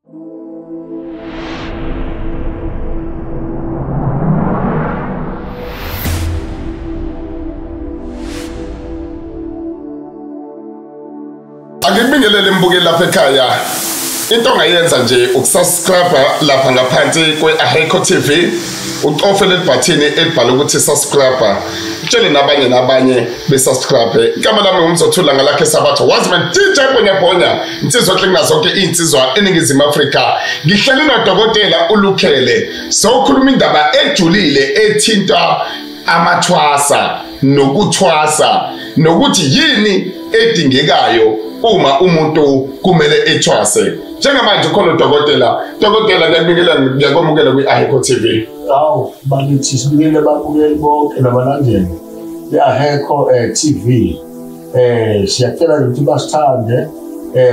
Akubingelele mbukeli lapha ekhaya. Into ongayenza nje ukusubscribe lapha ngaphansi kwe-Aheko TV, ucofe le button elibhala ukuthi subscribe. Utshele nabanye besubscribe. Igama lami ngumzothula ngalakhe sabatho. Wazi man DJ Bonyabhonya, insizwa ehlengina zonke insizwa eningizimu Afrika. Ngihleli noDokotela uLukhele. Sokhuluma indaba ejulile ethinta amathwasa nokuthwasa nokuthi yini edingekayo uma umuntu kumele ethwase. Njengamanje khona uDokotela ngiyakwamukela kwi-Aheko TV. Hawu bakithi sibikele babukeli bonke nabalandeli be-Aheko TV. Siyacela ukuthi basithande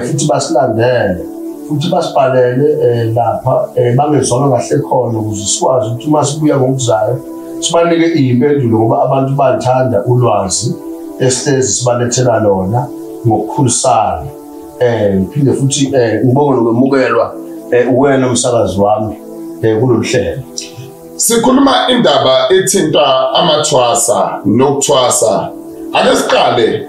futhi basilandele futhi basibhalele lapha bangezona kahle khona ukuze sikwazi ukuthi uma sibuya ngokuzayo sibanike iy'mpendulo ngoba abantu bathanda ulwazi esihlezi sibalethela lona ngokukhulisana. Ngiphinde futhi ngibonge nokwemukelwa wena umsakazi wami kulolu hlelo. Sikhuluma indaba ethinta amathwasa nokuthwasa. Ake siqale,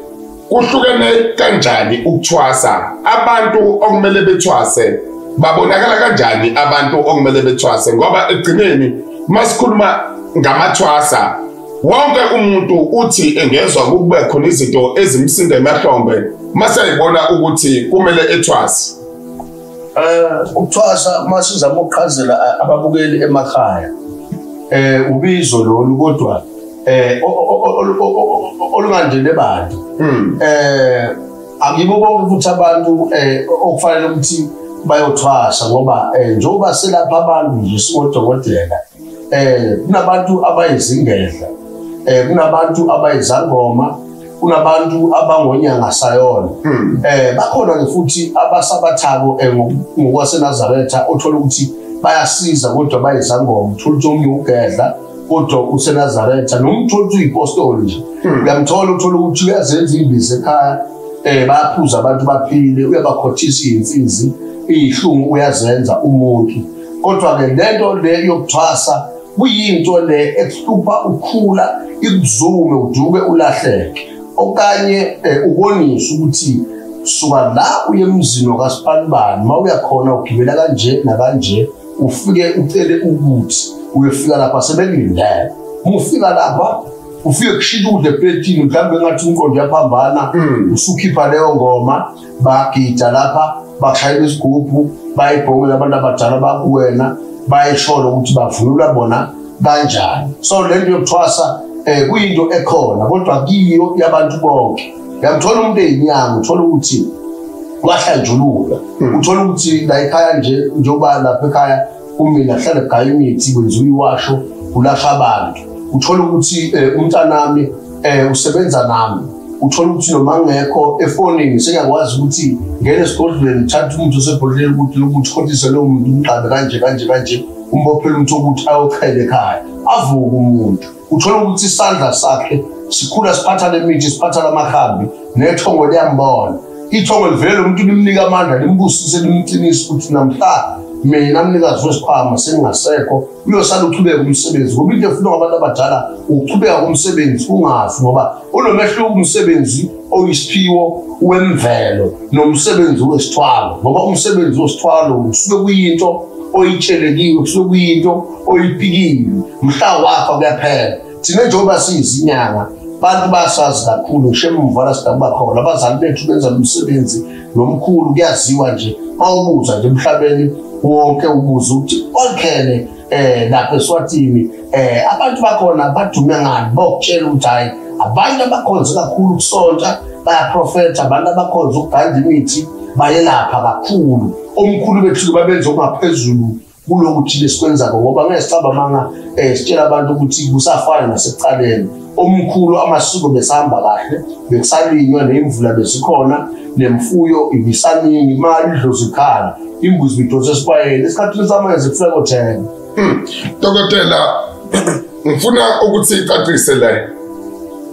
kuhlukene kanjani ukuthwasa? Abantu okumele bethwase babonakala kanjani abantu okumele bethwase? Ngoba egcineni masikhuluma ngamathwasa, wonke umuntu uthi engezwa kube khona izinto ezimsinda emahlombe mase ayibona ukuthi kumele ethwase. Ukuthwasa masizama ukuqhazela ababukeli emakhaya ubizo lolu kodwa olungandile bantu. Akibo bonke futhi abantu okufanele ukuthi bayothwasa ngoba njengoba selapha abantu nje singodokotela kunabantu abayizingedla, kunabantu abayizangoma, kunabantu abangonyanga sayona. Bakhona futhi abasabathako ngokwaseNazaretha othola ukuthi bayasiza kodwa bayizangoma. Uthola ukuthi omunye ugedla kodwa useNazaretha noma uthola ukuthi uyipostoli nje. Uyamthola uthola ukuthi uyazenza imbiza ekhaya, bayaphuza abantu baphile, uyabakhothisa iy'mfizi, iy'hlungu uyazenza umuntu. Kodwa-ke lento le yokuthwasa kuyinto le ekuhlupha ukukhula, ikuzume uduke ulahleke. Okanye ubonise ukuthi suka la uye emzini wakasipalibani ma uyakhona ugibela kanje nakanje ufike ucele ukuthi uyefika lapha sebekulindele. Uma ufika lapha ufike kushita ukudla epletini mhlawumbe ngathi umqondo uyaphambana, usukhipha leyo ngoma, bagida lapha, bashayela isigubhu, bayibhongela abantu abadala bakuwena, bayishola ukuthi bavunula bona kanjani. So lento yokuthwasa kuyinto ekhona kodwa kiyo yabantu bonke. Uyamthola umuntu eyinyanga uthola ukuthi wahlanjulula, uthola ukuthi la ekhaya nje njengoba lapha ekhaya umina hlala egaya imithi kwenziwa iwasho ulasha abantu. Uthola ukuthi umntanami usebenza nami, uthola ukuthi noma ngekho efonini sengiyakwazi ukuthi ngene esigodlweni ngithathe umuntu osebhodleni ukuthi khothise lowo muntu umqabe kanje umbophele umuntu ukuthi ayokhela ekhaya avuke umuntu. Uthola ukuthi isandla sakhe sikhula siphatha lemithi, siphatha lamahambi nethongo liyambona. Ithongo livele umuntu limnika amandla, limbusise, limqinise ukuthi namhla mina mnikazi wesikhwama sengingasekho uyosala uqhubeka umsebenzi. Ngoba into efuna abantu abadala uqhubeka kumsebenzi ungafi ngoba unomehluko umsebenzi oyisiphiwo wemvelo nomsebenzi wesithwalo. Ngoba umsebenzi wesithwalo usuke kuyinto oyitshelekiwe, kusuke kuyinto oyiphikile, mhla wakho kuyaphela. Thina njengoba siyizinyanga bantu basazi kakhulu ngisho emumva sidaba khona abazali bethu benza umsebenzi nomkhulu kuyaziwa nje. Mawubuza nje emhlabeni wonke ubuza ukuthi okhele lapha eSwatini abantu bakhona badume ngani bokutshela ukuthi hayi abantu abakhonza kakhulu ukusonta bayaprofetha, abantu abakhonza ukuganda imithi bayelapha kakhulu. Omkhulu bethu babenza okungaphezulu kulokuthi lesikwenza ngoba ngesicaba manga sitshela abantu ukuthi kusafana nasekuqaleni. Omkhulu amasiko besihamba kahle, bekusalinywa nemvula besikhona, nemfuyo ibisaningi, imali idlozi ikhala, imbuzi bidose esibayeni. Esikhathini samanje kufika kothenga. Dokotela, ngifuna ukuthi icacise la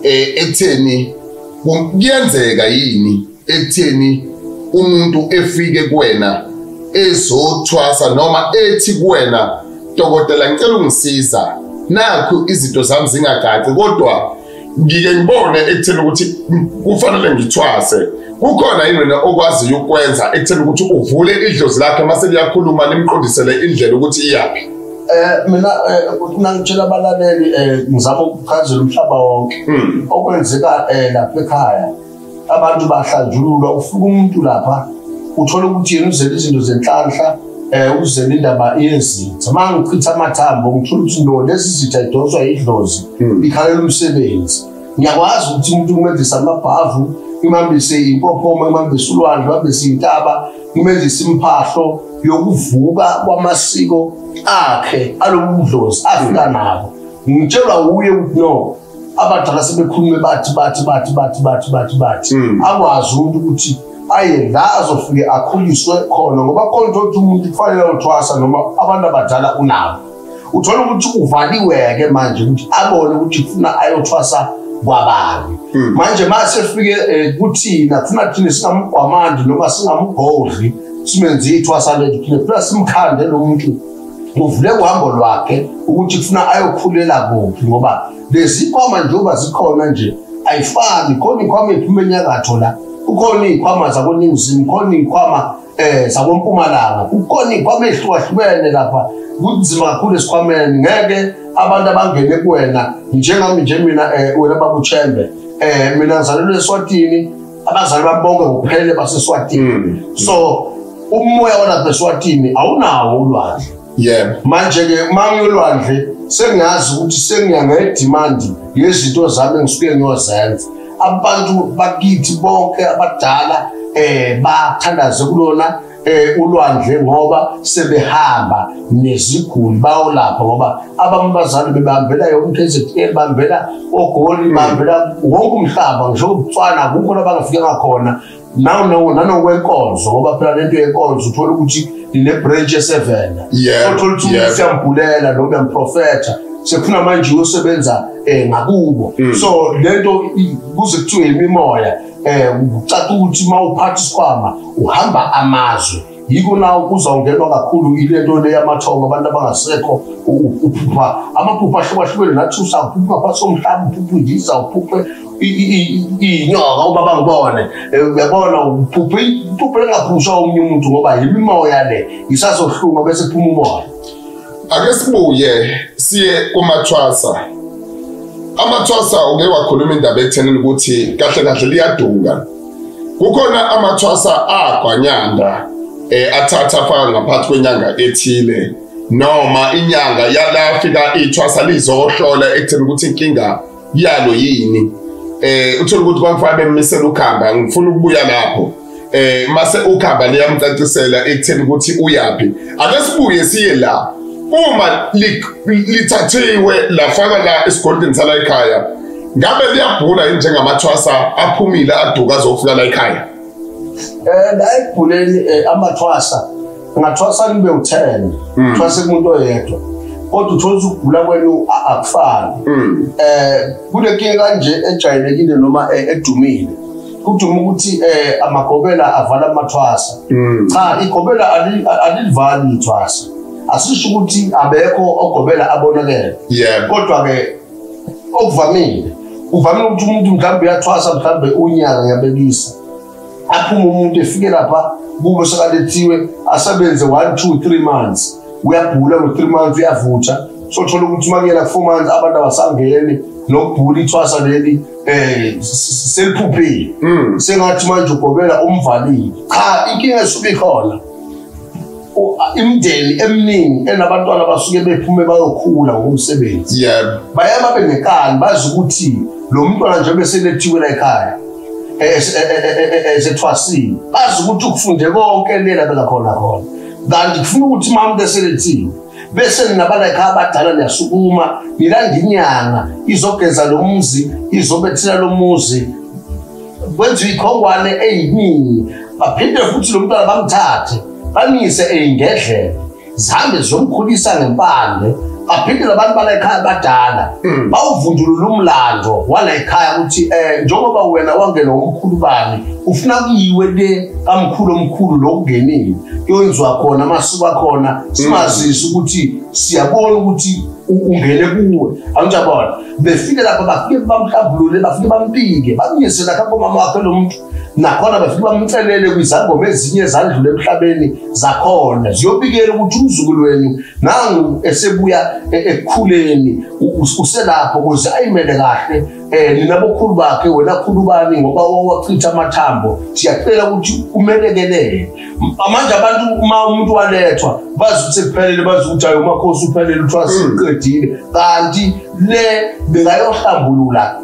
ekutheni kuyenzeka yini ekutheni umuntu efike kuwena ezothwasa noma ethi kuwena dokotela ngicela ungisiza nakho izinto zami zingagaci kodwa ngike ngibone ekutheni ukuthi kufanele ngithwase kukhona yini wena okwazi ukwenza ekutheni ukuthi uvule idlozi lakhe mase liyakhuluma limqondisele indlela ukuthi iyapi mina ngitshela abalaleli ngizama ukuchazela umhlaba wonke okwenzeka lapha ekhaya abantu bahlanjululwa ufika umuntu lapha uthola ukuthi yena uzele izinto zenhlanhla uzele indaba yezitha mangichitha amathambo ngithola ukuthi no lezi zitha idonswa idlozi ikhalela umsebenzi ngiyakwazi ukuthi umuntu umenzisa amabhavu imambise impophoma imambise ulwandle imambise intaba imenzisa imphahlo yokuvuka kwamasiko akhe alobudlozi afika nabo ngitshelwa uye ukuthi no abadala sebekhulume bathi akwazi umuntu ukuthi aye la azofike akhuliswe khona ngoba khona ukuthi umuntu kufanele uthwasa noma abantu abadala unabo uthola ukuthi uvaliwe-ke manje ukuthi abone ukuthi kufuna ayothwasa kwabani manje masefike kuthina kufuna thina singamgwamandi noma singamgodli simenze ithwasa lethu thina kufuna simkhande lo muntu uvule uhambo lwakhe ukuthi kufuna ayokhulela kuphi ngoba lezi khwama njengoba zikhona nje ayifani khona ikhwama ephuma enyakatho la kukhona ikhwama zakoningizimu khona ikhwama zakompumalanga kukhona ikhwama ehlukahlukene lapha kunzima kakhulu esikhwameni ngeke abantu abangene kuwena njengami nje mina wena babuchembe mina ngizalelwe eSwatini abazali bami bonke kuphele baseSwatini so umoya walapha eSwatini awunawo ulwandle manje ke mangiyolwandle sengiyazi ukuthi sengiyangedemand yezinto zami engisuke ngiyozenza abantu bakithi bonke abadala bathandaze kulona ulwandle ngoba sebehamba neziguli bayolapha ngoba abamabazali bebambela yonke izinto bambela ogoli bambela wonke umhlaba ngisho ubutswana kukho labangafika ngakhona nanokwenkonzo ngoba phela lento yenkonzo uthola ukuthi line-branch ye-7 uthola ukuthi siyambulela noma uyamprofetha sekufuna manje uyosebenza ngakubo so lento kuze kuthiwe imimoya ucaca ukuthi uma uphatha isikhwama uhamba amazwe yiko nawo kuzawungenwa kakhulu ilento le yamathongo abantu abangasekho uphupha amaphupha ahlukahlukene nathi usaphupha phakathi komhlaba uphupha indiza uphuphe inyoka ubaba ngibone uyabona uphuphe engaphusha omunye umuntu ngoba yimimoya le isazohlunga bese kuphuma umoya. Ake sibuye siye kumathwasa. Amathwasa uke wakhuluma indaba ethenini ukuthi kahle kahle liyaduka. Kukhona amathwasa agwanyanda athatha afaka ngaphansi kwenyanga ethile noma inyanga yalafika ithwasa lizohlola ekutheni ukuthi inkinga yalo yini. Uthola ukuthi kwakufanele bemisela ukhamba ngifuna ukubuya lapho. Mase ukhamba liyamcacisela ekutheni ukuthi uyapi. Ake sibuye siye la. Uma lithathiwe lafaka la esigodini sala ekhaya ngabe liyabhula njengamathwasa aphumile aduka azofika la ekhaya la ekubhuleni amathwasa ngathwasa nibe u10 thwasa umuntu oyedwa kodwa uthola ukugula kwenu akufani kule nkinga kanje ejayelekile noma edumile kuduma ukuthi amagobela avala amathwasa cha igobela alivali ithwasa asisho ukuthi abekho ogobela abonakele kodwa ke okuvamile ukuthi umuntu mhlawumbe uyathwasa mhlawumbe unyaka ngiyabekisa aphuma umuntu efike lapha kube sekalethiwe asebenze 1 2 3 months uyabhula ngo3 months uyavutha so thola ukuthi makuyela 4 months abantu abasangene nokubhula ithwasa leli seliphuphile sengathi manje ugobela umvalile cha inkinga esuke ikhona imindeni eminingi enabantwana basuke bephume bayokhula ngokumsebenzi bayaba benekani bazi ukuthi lo mntwana nje beselethiwe la ekhaya esethwasini bazi ukuthi ukufunde konke lela bela khona kanti kufuna ukuthi mama eselethiwe bese ninabala ekhaya abadala niyasukuma nilanda inyanga izogeza lo muzi izobethela lo muzi kwenziwe ikhongwane eyiningi baphinde futhi lo mntwana bamthathe bamise ey'ngedlela zihambe zomkhulisa ngempande aphinde labantu bala ekhaya badala bawuvundulula umlando wala ekhaya ukuthi njengoba wena wangena umkhulu bani ufuna kuyiwe le kamkhulu omkhulu lokungenini kuyenzwa khona amasiko akhona simazisa ukuthi siyabona ukuthi ungene kuwe awujabona befike lapha bafike bamhlambulule bafike bampike bamyise la khabo mama wakhe lo muntu nakhona bafike bamcelele kwizangoma ezinye ezandlule emhlabeni zakhona ziyobikela ukuthi umzukulu wenu nangu esebuya ekukhuleni uselapho ukuze ayimele kahle nina bokhulu bakhe wena khulu bani ngoba wachitha amathambo siyacela ukuthi umelekelele manje abantu uma umuntu walethwa bazi ukuthi kuphelele bazi ukuthi ayo makhosi uphelele uthwa siqedile kanti le bengayohlambulula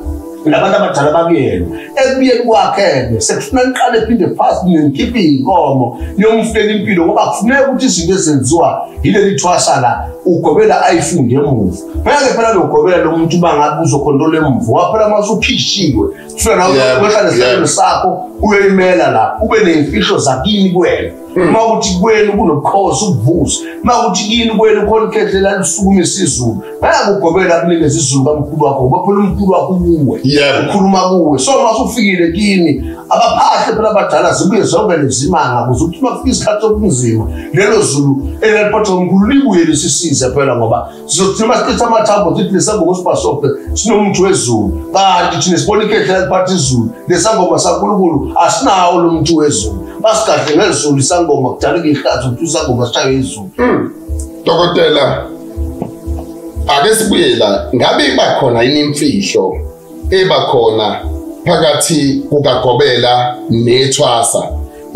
labantu abadala bakuyena ekubiyeni kwakhe sekufuna niqale phinde phasi nikhiphe inkomo niyomfela impilo ngoba kufuneka ukuthi izinto ezenziwa yileli thwasa la ugobela ayifunde emuva ngeke phela lokugobela lo muntu bangabe uzokhondola emuva waphela masuphishiwe ufuna nawe wehlale esandleni sakho uyoyimela la ube nezimfihlo zakini kuwena uma uthi kwenu kunokhosi ukuvusa uma uthi kini kwenu khona ukhehlela lusukuma isizulu bayakugobela kunikeza isizulu kamkhulu wakho ngoba phela umkhulu wakho kuwe ukhuluma kuwe so masufikile kini abaphahle phela abadala zibuye zonke lezimanga kuze uthi makufika isikhathi sokunzima lelo zulu eliphatha umkhulu libuye lisisize phela ngoba sizothi masikhetha amathambo sithi lesangoma sibasophe sinomuntu wezulu kanti thina sibona ikhehlela liphatha izulu lesangoma saNkulunkulu asinawo lo muntu wezulu basikahle ngezulu isangoma kudala ihlazo ukuthi isangoma sishaye izulu Dokotela ake sibuyela ngabe bakhona inimfihlo ebakhona phakathi kukagobela nethwasa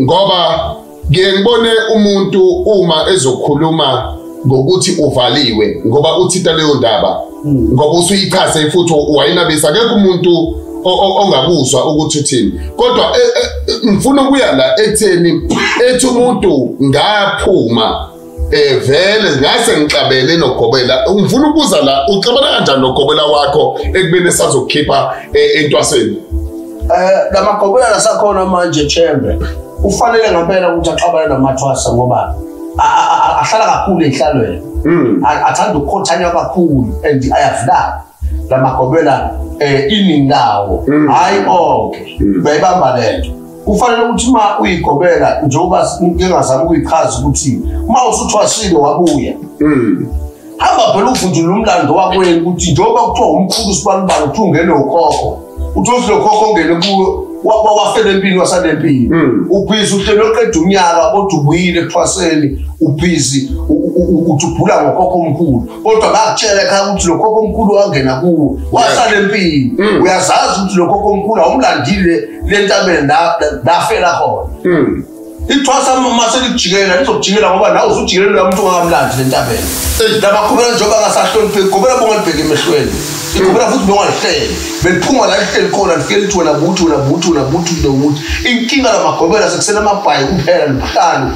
ngoba ngiyengibone umuntu uma ezokhuluma ngokuthi uvaliwe ngoba uthita leyo ndaba ngoba usuyichaze futhi wayinabisa akekho umuntu ongabuzwa ukuthi uthini kodwa ngifuna ukuya la etheni ethi umuntu ngaphuma vele ngase ngixabele nogobela ngifuna ukuza la uxabana kanjani nogobela wakho ekubeni sazokhipha entwaseni lamagobela lasakhona manje Chembe ufanele ngempela ukuthi axabane namathwasa ngoba ahlala kakhulu ehlalweni athanda ukukhothanya kakhulu and ayavula lamagobela inindawo hayi onke bayibamba lento kufanele ukuthi uma uyigobela njengoba ngingazama ukuyichaza ukuthi uma usuthwasile wabuya hamba phela uvundule umlando wakwenu ukuthi njengoba kuthiwa umkhulu sibalibala uthi ungene ukhokho uthi uzokhokho ongene kuwo wafela empini wasalempini ubhizi uhlelo oqeda unyaka kodwa ubuyile ethwaseni ubhizi uthubhula ngokhokho omkhulu kodwa bakutshela ekhaya ukuthi lo khokho omkhulu wangena kuwo wasala empini uyazazi ukuthi lo khokho omkhulu awumlandile lentabeni lafela khona ithwasa mase likujikela lizokujikela ngoba nawe usujikela umuntu ongamlandi lentabeni labaqhubela njengoba ngasahloniphe gobela bonga libheke emehlweni ikubela futhi bengalihleli beliphuma la lihleli khona lifike lithi wena buthi inkinga lamagobela sekusela amabhayi kuphela libuhlalo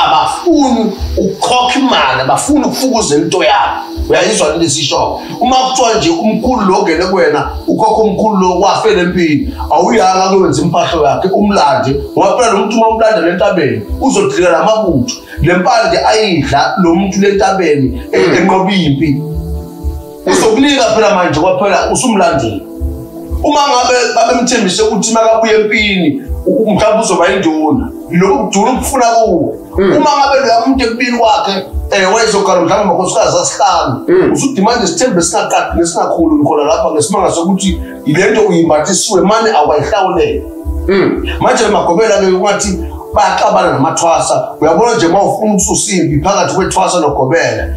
abafuni ukukhokha imali abafuni ukufukuza into yabo uyayizwa lesisho uma kuthiwa nje umkhulu lo ngene kuwena ukhokha umkhulu lo wafela empini awuyanga kwenza imphahlo yakhe umlande ngoba phela lo muntu uma umlanda lentabeni uzodlika lamabutho lempande ayidla lo muntu lentabeni enqoba impi uzokunika phela manje kwaphela usumlandile uma ngabe babemthembise ukuthi makabuye empini umhlaba uzoba induna lokhu kujula ukufuna kuwe uma ngabe lo muntu ekubili kwakhe wayezokhala mhlawumbe amakhosikazi asihlanu usudimanda isithembe singaqaqi nesingakhulu khona lapha ngesimanga sokuthi ilento uyimbathisiwe manje awayihlawulele manje magobela ke ungathi bayaxabana namathwasa uyabona nje mawufuna ususimbi phakathi kwethwasa nogobela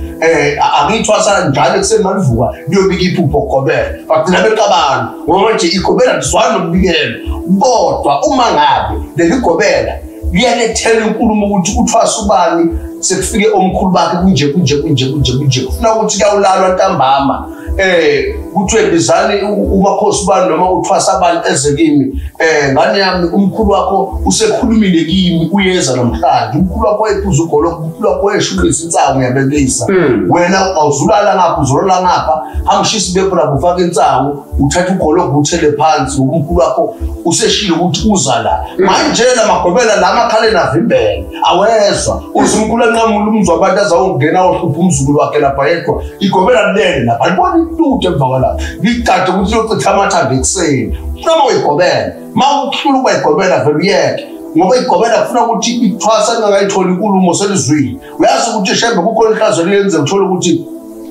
akuyithwasa njalo ekuseni malivuka liyobika iphupho gobela bathi nabexabana ngoba nje igobela liswana nokubikela kodwa uma ngabe leli gobela liyalethela inkulumo ukuthi uthwasa ubani sekufike omkhulu bakhe kunje ufuna ukuthi kuyawulalwa ntambama kuthiwe bizani umakhosi bani noma uthwasa bani ezekimi ngane yami umkhulu wakho usekhulumile kimi uyeza namhlanje umkhulu wakho ephuza ugologo umkhulu wakho eshulisa insangu yabelisa wena awuzulala ngapha uzolala ngapha hangishisi bephula kufaka insangu uthatha ugologo uthele phansi umkhulu wakho useshilo ukuthi uza la manje lamagobela la makhaleni avimbele awezwa uzumkhulu nqamula umzwabantu azawungena ohlupha umzukulu wakhe lapha yedwa igobela lele lapha libona intuthu emva kwalapha ngicade ukuthi yocitha amathambo ekuseni noma uyigobela mawuhlula ukuyigobela vele uyeke ngoba igobela kufuna ukuthi ithwasa engakayitholi inkulumo selizwini uyazi ukuthi shembe kukhona ihlazo liyenze uthola ukuthi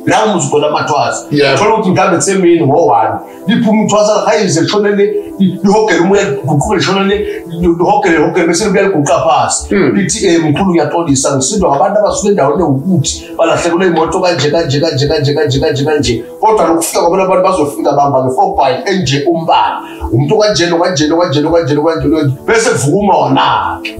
la umuzukulu amathwasa uthola ukuthi mhlawumbe kusemini ngo-1 liphuma uthwasa hayize lishonele lihogele umoya guquke lishonele lihogele bese libuya liguqa phasi lithi mkhulu uyaxolisa ngisindwa ngabantu abasuke endaweni ewukuthi balahlekelwe imoto kanje kodwa lokufika kwabona abantu bazofika bamba nge-4 enje umbala umuntu kanjeno bese kuvuma wona-ke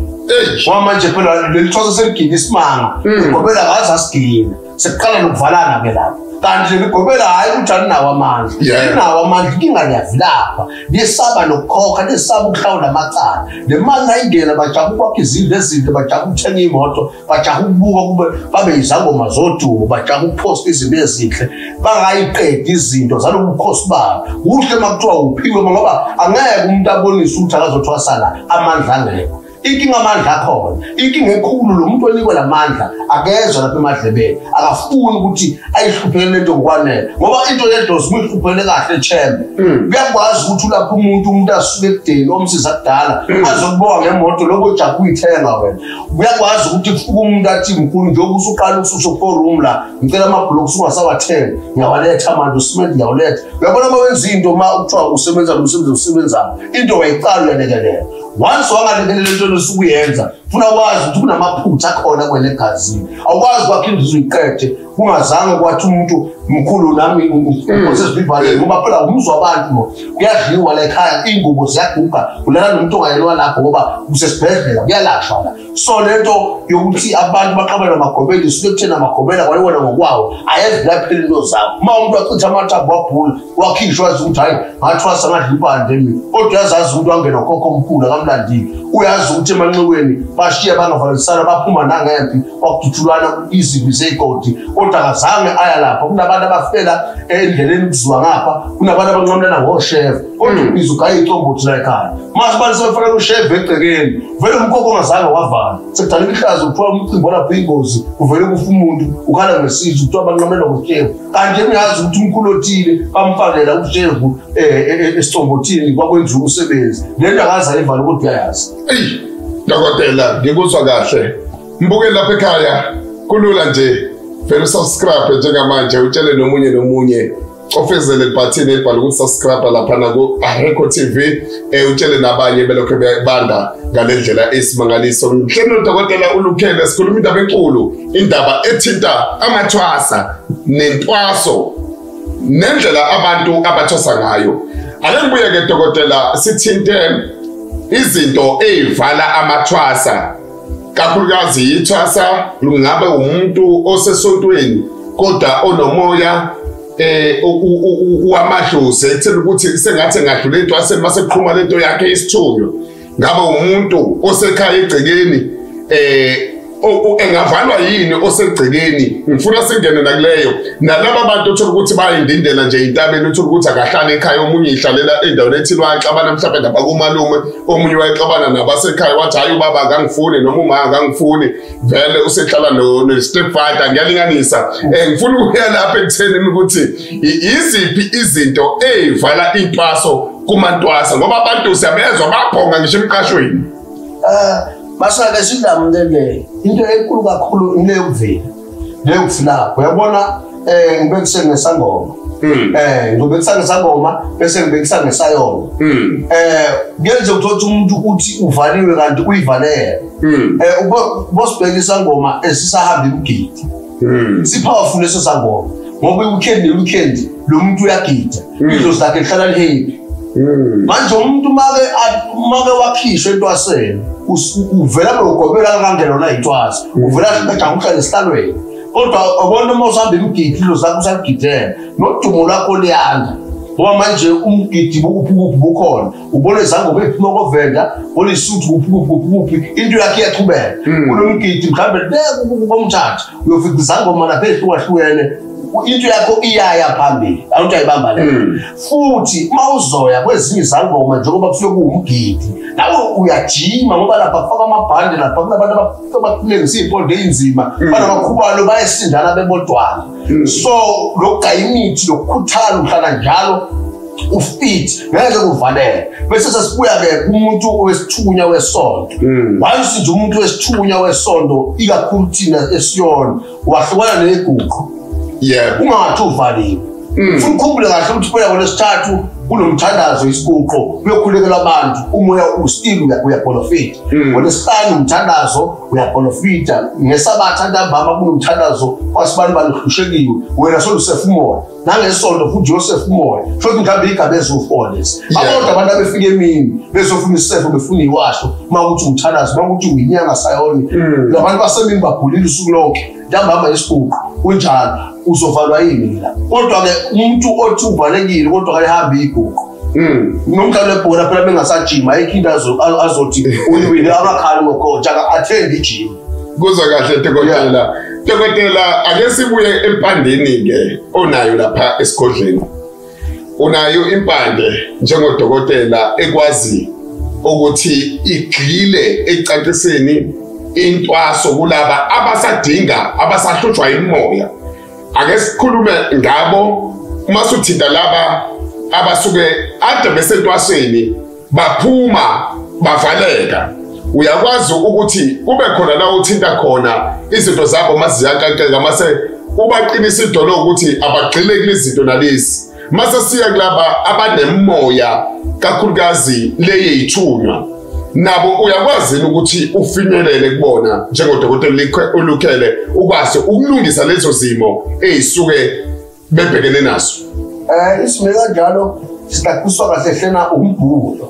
manje phela leli thwasa seligile isimanga igobela ngaze asigina sekuqala nokuvalana-ke lapho kanti ligobela hhayi ukuthi alinawo amandla linawo amandla inkinga liyavilapha lisaba nokukhokha lisaba ukuhlawula amacala le mali ayingena bajaha ukwakha izindlu ezinto bajaha ukuthenga imoto bajaha ukubuka kube babe izangoma zodumo bajaha ukuphosta izinto ezinhle bangayiqedi izinto zalobu bukhosi babo kuhle uma kuthiwa uphiwe ngoba angeke umuntu abonise ukuthi akazothwasana amandla angekho inkinga amandla akhona inkinga ekhulu lo muntu onikwe lamandla akezwe lapha emadlebeni akafuni ukuthi ayihluphele lento ngokwanele ngoba into yedlozi umihluphele kahle echembe uyakwazi ukuthi ulapha umuntu asuke ekudeni omsiza kudala azokuboka ngemoto lokho jaha kuyithenga wena uyakwazi ukuthi kufuka umuntu athi mkhulu njengoba usuqala ukususa 4 room la ngicela ama-blocks ungasawathenga ngiyawaletha manje usimende ngiyawuletha uyabona uma wenza into ma kuthiwa usebenza lo msebenzi usebenzayo into wayiqala uyalekelela once wangalekelela into losukuyenza funa wazi ukuthi kunamaphutha akhona kwena egazini awukwazi kwakhe indlu uyiqede kungazange kwathi umuntu mkhulu nami ngosesivivaleni ngoba phela umuzwa abantu kuyadliwa la ekhaya ingubo ziyaguga ulala nomuntu ongayelwa lapho ngoba usesibhedlela kuyalashwa la so lento yokuthi abantu baqabela amagobela isuke kuthena amagobela kwayibona ngokwawo ayenzi laphela into zawo uma umuntu achitha amathambo wabhula wakhishwa wazi ukuthi hayi ngathwasa ngadla impande mina kodwa uyazazi ukuthi wangena ukhokho omkhulu akamlandile uyazi ukuthi emanxiweni bashiya bangavalisana baphuma nangempi wakuthuthulana izibi zeyigodi kodwa akazange aya lapha kunabantu abafela endleleni kuziwa ngapha kunabantu abanqamlana ngoshef kodwa ubiza ugayicombothi la ekhaya mase abantu sebefaka ushef egcekeni vele umkhokho ongazange wavala sekudala ihlazo kuthiwa umcimbi olapho ingozi uvele kufa umuntu ukhala ngesizwe kuthiwa banqamlela ngoshef kanti emiyazi ukuthi umkhulu othile bamfakela ushef esicombothini kwakwenziwa umsebenzi lento akaze ayivala kodwa uyayazi Dokotela ngikuzwa kahle mbukeli lapha ekhaya kulula nje vele subscribe njengamanje utshele nomunye ofezele ibhathini elibhala ukuthi subscribe lapha ku Aheko TV utshele nabanye belokho bebanda ngalendlela esimangaliso mhlelo Dokotela uLukhele sikhuluma indaba enkulu indaba ethinta amathwasa nentwaso nendlela abantu abathwasa ngayo ake ngibuye ke Dokotela sithinte izinto ezivala amathwasa kakhulukazi ithwasa lungabe umuntu osesontweni kodwa onomoya uamadlozi ethela ukuthi sengathi engadlula into maseqhuma lento yakhe isithunywa ngabe umuntu osekhaya egcekeni engavalwa yini osegcekeni ngifuna singene nakuleyo nalabo bantu uthola ukuthi bayindindela nje intabeni uthola ukuthi akahlala ekhaya omunye ihlalela endaweni ethile waxabana mhlawumbe nabakumalume omunye wayexabana nabasekhaya wathi hayi ubaba akangifuni noma uma akangifuni vele usehlala no stepfather ngiyalinganisa ngifuna ukuya lapha ekutheni ukuthi iziphi izinto ezivala intwaso kumantwasa ngoba abantu siyabezwa babhonga ngisho emqashweni Masake sidamlele into enkulu kakhulu ile yokuvela leyokuflapha uyabona ngibekuse ngesangoma ngibekuse ngesangoma bese ngibekuse ngesayona kuyenze ukuthi umuntu uthi uvaliwe kanti uyivalele ubosibheka isangoma esisahamba imgidi sipowerful leso sangoma ngoba weekend lo muntu uyagida idlozi lakhe lihlala lihappy manje umuntu make wakhishwa entwaseni uvela lokugobela kangena lona ithwasa uvela sibajaha uhlala esihlalweni kodwa abona uma usihamba imgidi lo zakho usagidela nodumo lwakho liyanda ngoba manje umgidi bukhona ubona izangoma ephuma kovenda ubona isuthu kuphi into yakhe iyachubeka kunomgidi mhlambe komthatha uyofika izangoma lapha ehlukahlukene into yakho iyaya phambili awuthi ayibamba le futhi mawuzoya kwezinye izangoma njengoba kufike kuwumgidi nawe uyajima ngoba lapha kufaka amabhande lapha kunabantu abakulengisa izipondo einzima banabakhubalo bayasindana bebodwana so lokugaya imithi lokukhuthala uhlala njalo ufit ngeke kuvalele bese sesibuya ke umuntu owesithunya wesonto once nje umuntu wesithunya wesonto ikakhulu thina esiyona wahlukana negugu ungathi uvaliwe ufuna ukukhumbula kahle ukuthi phela ngolesithathu kunomthandazo isiguqo uyokhulekela abantu umoya ustill uyabolofita ngolesihlanu umthandazo uyabolofita ngesabatha ntambama kunomthandazo kwasibani balihlushekiwe wena solusef umoya nangesonto futhi Joseph umoya futhi mhlawumbe igaba ezofonesi abantu abefika emini bezofuna isefo befuna iwasho makuthi umthandazo makuthi uyinyanga sayoni labantu basemini babhulile usuku lonke ntambama isiguqo kunjalo uzovalwa yini la kodwa ke umuntu othi uvalekile kodwa akahamba igugu nomdlalo webhola phela bengasajima ikhinda azothi uyiwile abakhali ngokoja attend ijim kuzwa kahle Dokotela ake sibuye empandeni ke onayo lapha esigodleni unayo impande njengodokotela ekwazi ukuthi igxile ecaciseni intwaso kulaba abasadinga abasahlutshwa imoya ake sikhulume ngabo masuthinta laba abasuke ade besentwasweni baphuma bavaleka uyakwazi ukuthi kube khona la uthinta khona izinto zabo maziyankankeka mase ubaqinisa idolo ukuthi abagxile kulezinto nalezi mase siya kulaba abanemoya kakhulukazi leye ithunywa nabo uyakwazi ukuthi ufinyelele kubona njengodokotela olukhele ukwazi ukulungisa lezo zimo ezisuke bebhekene nazo isime kanjalo sidakuswa kahle hlena umbhulo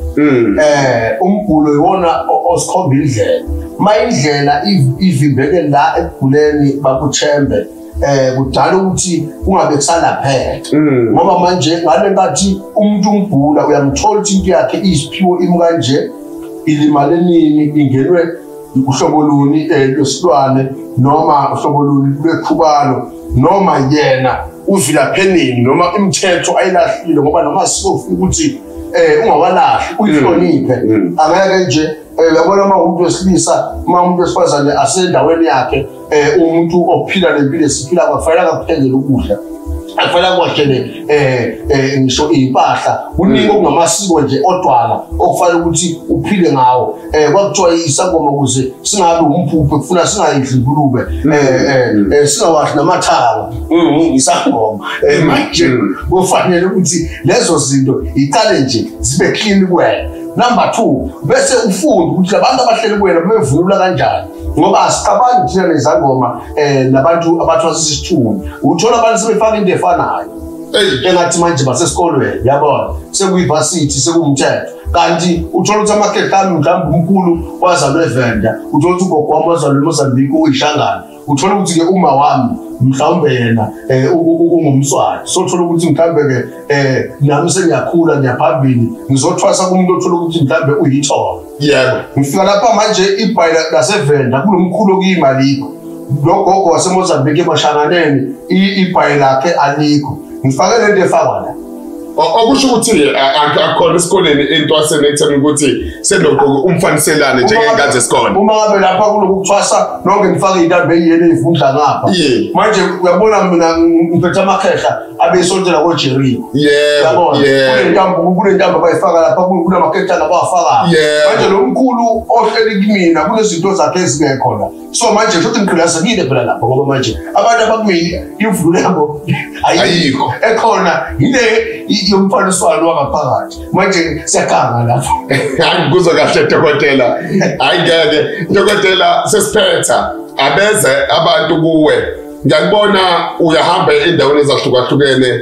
umbhulo iwona osikhomba indlela mayindlela ivimbeke la ekuguleni bakuthembe kudala ukuthi kungabe kusalaphela ngoba manje ngale ngathi umuntu umbhula uyamthola ukuthi into yakhe isiphiwo imkanje ilimale nini ingenwe uhlobo luni lwesilwane noma uhlobo luni lwekhubalo noma yena uvila phenini noma imithetho ayilahlile ngoba noma sifuna ukuthi ungawalahli uyihloniphe angeke nje uyabona uma umuntu wesilisa uma umuntu wesifazane asendaweni yakhe umuntu ophila lempilo esiphila kwafanele akuphezele ukudla akufanele kwahlele ngisho impahla uningi okungamasiko nje odwala okufanele ukuthi uphile ngawo kwakuthiwa isangoma ukuze singabe umphuphe kufuna singayidli ibulube singawashi namathanga isangoma manje kufanele ukuthi lezo zinto iqale nje zibe clean kuwena. Number 2 bese ufunda ukuthi abantu abahleli kuwena bevunula kanjani ngoba asicabangi thina nezangoma nabantu abathwasa isithunzi uthola abantu sebefaka into efanayo engathi manje basesikolweni yabona sekuyivasithi sekumthetho kanti uthola ukuthi amakhehla mhlawumbe umkhulu wazalwe eVenda uthola ukuthi ugogo wami wazalwe eMozambique uyihlangana uthola ukuthi ke uma wami mhlawumbe yena ungumswati so uthola ukuthi mhlawumbe ke nami sengiyakhula ngiyaphambili ngizothwasa kumuntu othola ukuthi mhlawumbe uyithola yebo ngifika lapha manje ibhayila laseVenda kunomkhulu okuyimalikho logogo waseMozambique emashanganeni ibhayila lakhe alikho ngifake lento efakwa la okusho ukuthi akukhona esikoleni entwaseni ekutheni ukuthi senogqoka umfaniselane njengengane zesikole uma ngabe lapha kulokuthwasa nonke ngifake intambo eyiyele evundla ngapha manje uyabona mina ngiphethe amakhehla abeyisontela koJeriko yebo kule ntambo bayifaka lapha kunamakhehla abawafaka manje lo mkhulu ohleli kimina kunezinto zakhe ezingekhona so manje futhi ngiqinisekile phela lapha ngoba manje abantu abakumini imvulo yabo ayikho ekhona yile yomfaniswano wangaphakathi manje siyakanga lapho angikuzwa kahle dokotela ayingeke dokotela sesiphetha abeze abantu kuwe ngiyakubona uyahamba endaweni ezahlukahlukene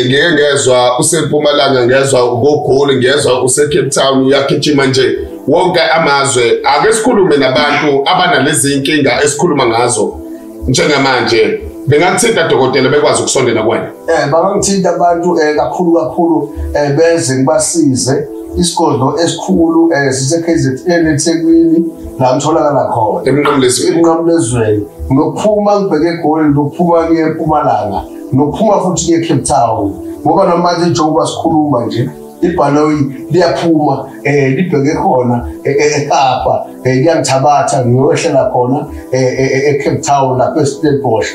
ngeke ngezwe useMpumalanga ngezwe uGoli ngezwe useCape Town uyagijima nje wonke amazwe ake sikhulume nabantu abanalezi inkinga esikhuluma ngazo njengamanje bengakuthinta dokotela bekwazi ukusondela kuwena bangangithinta abantu kakhulu beze ngibasize isigodlo esikhulu sise KZN eThekwini la ngitholakala khona eMnqamlezweni nokuphuma ngibheke eGoli nokuphuma ngiye eMpumalanga nokuphuma futhi ngiye eCape Town ngoba namanje njengoba sikhuluma nje ibhanoyi liyaphuma libheke khona eKapa liyangithabatha ngiyohlela khona eCape Town lapha eStellenbosch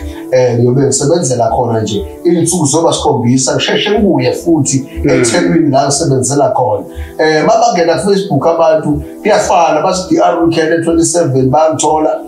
ngiyobe ngisebenzela khona nje insuku zoba 7 ngisheshe ngibuye futhi eThekwini la ngisebenzela khona mabangena Facebook abantu kuyafana bathi DR Lukhele 27 bangithola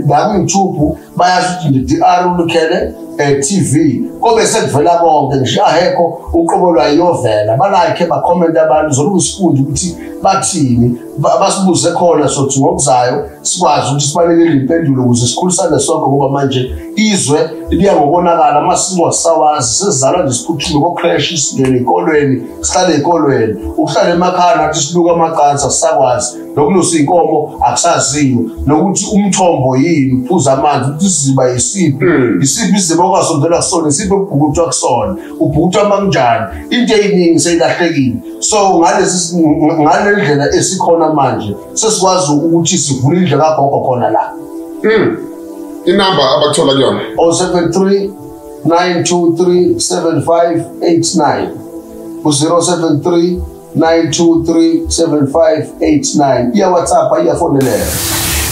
la ku-YouTube bayazi ukuthi DR Lukhele TV kobe sekuvela konke ngisho ahekho uqobo lwayovela balike ba comment abantu zolusifundi ukuthi bathini basibuze khona sothi ngokuzayo sikwazi ukuthi sibalekele impendulo ukuze sikhulisane sonke ngoba manje izwe liya ngokubonakala amasimo sawazi sezalwa nje siphuthume ko crash isingene ekolweni sihlale ekolweni ukuhlala emakhaya nathi siluka amaqanza sakwazi lokulusa inkomo akusaziyo nokuthi umthombo yini uphuza amanzi ukuthi siziba yisiphi iziba okwasondela kusona isiphi ubhukutwa kusona ubhukutwa manjani into eyiningi seyilahlekile so ngale ndlela esikhona manje sesikwazi ukuthi sivule indlela kagogo khona la inamba abathola kuyona 073 923 7589 073 9237589 iya WhatsApp iya fonelera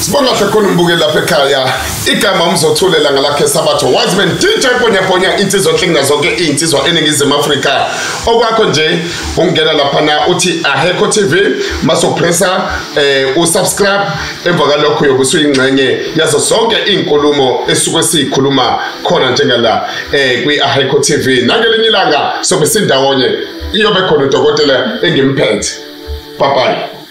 Sibonga kahle khona umbukeli lapha ekhaya igama umzothulela ngalakhe sabatho Wiseman DJ Ponyaponya insizwa klinga zonke insizwa eningizimu Afrika okwakho nje ungena lapha na uthi Aheko TV masopressa usubscribe emva kalokho yokusuyingcenye yazo zonke inkulumo esuke sikhuluma khona njengala kwi Aheko TV nangelinye ilanga sobe sindawonye iyobe khona udokotela engimphethe bye bye